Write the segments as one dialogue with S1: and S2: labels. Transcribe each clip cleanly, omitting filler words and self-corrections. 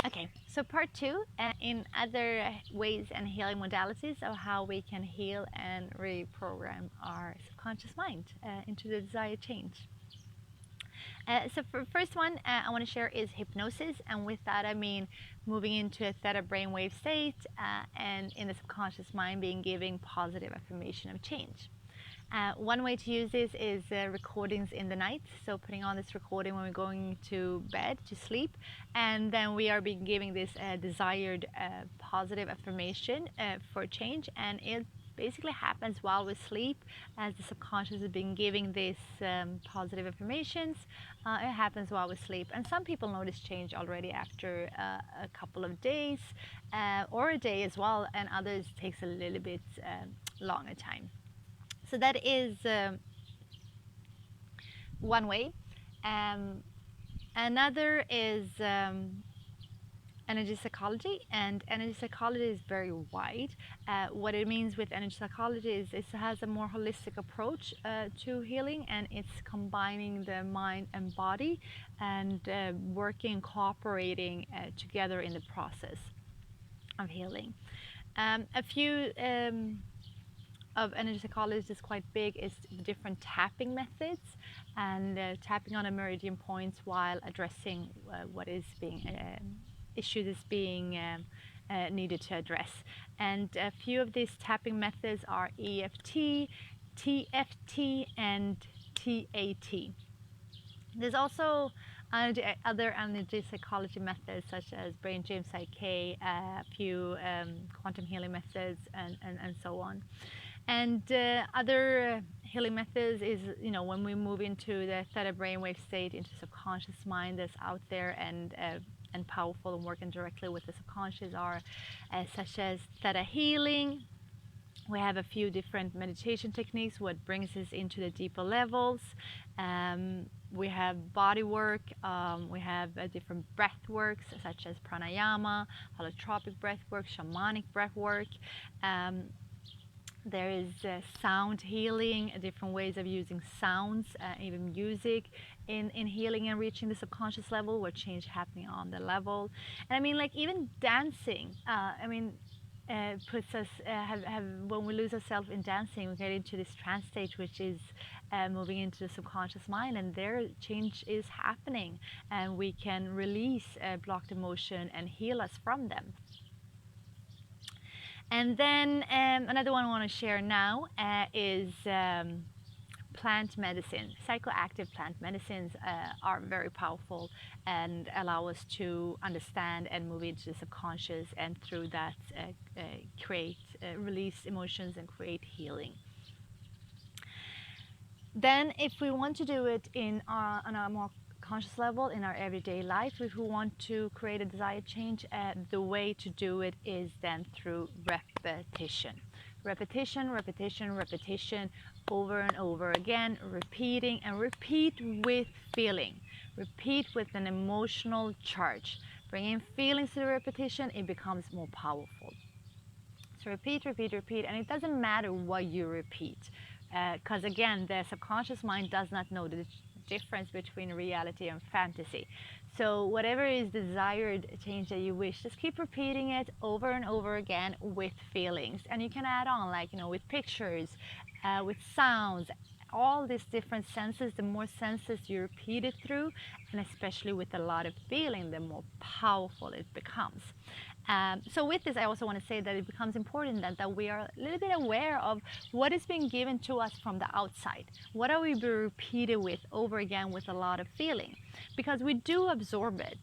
S1: Okay, so part two, in other ways and healing modalities of how we can heal and reprogram our subconscious mind into the desired change. So for first one I want to share is hypnosis, and with that I mean moving into a theta brainwave state and in the subconscious mind being giving positive affirmation of change. One way to use this is recordings in the night. So putting on this recording when we're going to bed to sleep, and then we are being giving this desired positive affirmation for change, and it basically happens while we sleep as the subconscious has been giving these positive affirmations. It happens while we sleep, and some people notice change already after a couple of days or a day as well, and others takes a little bit longer time. So that is one way. Um, Another is energy psychology, and energy psychology is very wide. What it means with energy psychology is it has a more holistic approach to healing, and it's combining the mind and body and working, cooperating together in the process of healing. A few of energy psychology is quite big is different tapping methods, and tapping on a meridian points while addressing what is being issue that's being needed to address. And a few of these tapping methods are EFT, TFT, and TAT. There's also other energy psychology methods such as brain gym psyche, a few quantum healing methods, and so on. And other healing methods is, when we move into the theta brainwave state, into subconscious mind that's out there and powerful and working directly with the subconscious are such as theta healing. We have a few different meditation techniques, what brings us into the deeper levels. We have Bodywork. We have different breathworks such as Pranayama, Holotropic breathwork, Shamanic breathwork. There is sound healing, different ways of using sounds, even music in healing and reaching the subconscious level where change happening on the level. And I mean, like even dancing, puts us, when we lose ourselves in dancing, we get into this trance state, which is moving into the subconscious mind, and there change is happening, and we can release blocked emotion and heal us from them. And then another one I want to share now is plant medicine. Psychoactive plant medicines are very powerful and allow us to understand and move into the subconscious, and through that release emotions and create healing. Then if we want to do it on a more conscious level in our everyday life, if we want to create a desired change, the way to do it is then through repetition. Repetition over and over again, repeating, and repeat with feeling. Repeat with an emotional charge. Bring in feelings to the repetition, it becomes more powerful. So repeat, and it doesn't matter what you repeat, because again, the subconscious mind does not know the difference between reality and fantasy. So whatever is desired change that you wish, just keep repeating it over and over again with feelings. And you can add on, like, with pictures, with sounds, all these different senses. The more senses you repeat it through, and especially with a lot of feeling, the more powerful it becomes. So with this, I also want to say that it becomes important that we are a little bit aware of what is being given to us from the outside. What are we being repeated with over again with a lot of feeling? Because we do absorb it.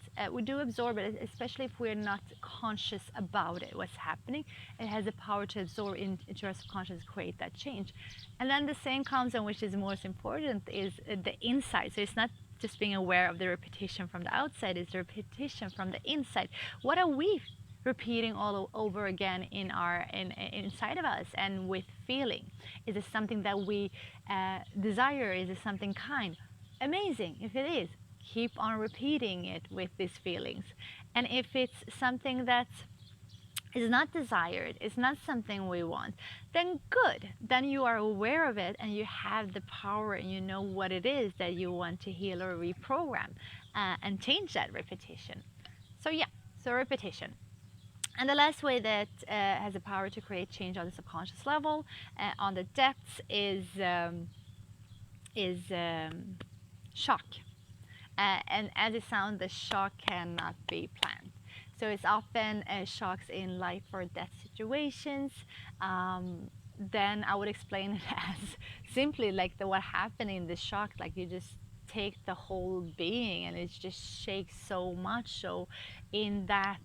S1: Especially if we're not conscious about it, what's happening. It has the power to absorb into our subconscious, create that change. And then the same comes, and which is most important, is the inside. So it's not just being aware of the repetition from the outside, it's the repetition from the inside. What are we repeating all over again inside of us and with feeling? Is it something that we desire? Is it something kind? Amazing. If it is, keep on repeating it with these feelings. And if it's something that is not desired, it's not something we want, then good. Then you are aware of it, and you have the power, and you know what it is that you want to heal or reprogram and change that repetition. So yeah, So repetition. And the last way that has the power to create change on the subconscious level, on the depths, is shock. And as it sounds, the shock cannot be planned. So it's often shocks in life or death situations. Then I would explain it as simply like what happened in the shock, like you just take the whole being and it just shakes so much. So in that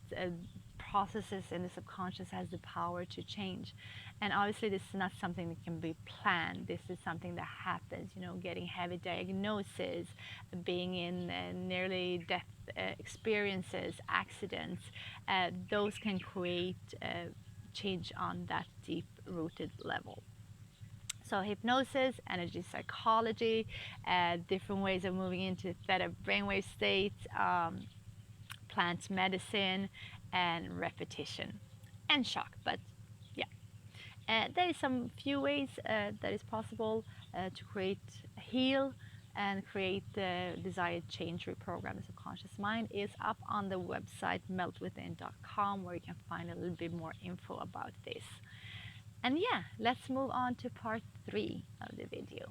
S1: processes in the subconscious has the power to change. And obviously this is not something that can be planned. This is something that happens, you know, getting heavy diagnoses, being in nearly death experiences, accidents. Those can create change on that deep rooted level. So hypnosis, energy psychology, different ways of moving into theta brainwave states, plant medicine, and repetition and shock. But yeah, there is some few ways that is possible to heal and create the desired change, reprogram the subconscious mind. Is up on the website meltwithin.com, where you can find a little bit more info about this. And yeah, let's move on to part 3 of the video.